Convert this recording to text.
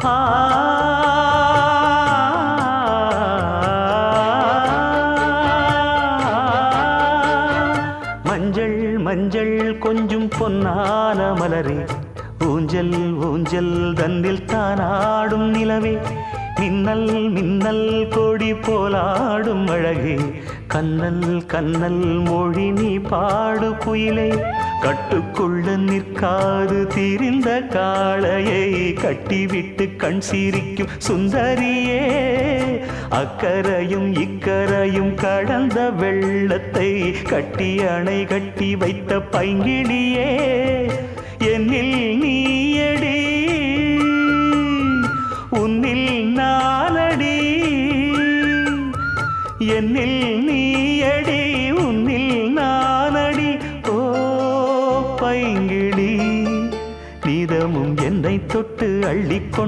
ஆ மஞ்சள் மஞ்சள் கொஞ்சம் பொன்னான மலரே, ஊஞ்சல் ஊஞ்சல் தன்னில் தானாடும் நிலவே, மின்னல் மின்னல் கொடி போலாடும் அழகே, கண்ணல் கண்ணல் மொழி நீ பாடு குயிலே, கட்டுக்குள்ள நிற்காது திரிந்த காளையை கட்டிவிட்டு கண் சிரிக்கும் சுந்தரியே, அக்கரையும் இக்கரையும் கடந்த வெள்ளத்தை கட்டி அணை கட்டி வைத்த பைங்கிளியே, என்னில் நீயடி உன்னில் நானடி, என்னில் நீயடி உன்னில் நானடி. ஓ பைங்கிளி, நீதமும் என்னை தொட்டு அள்ளிக்கொண்டு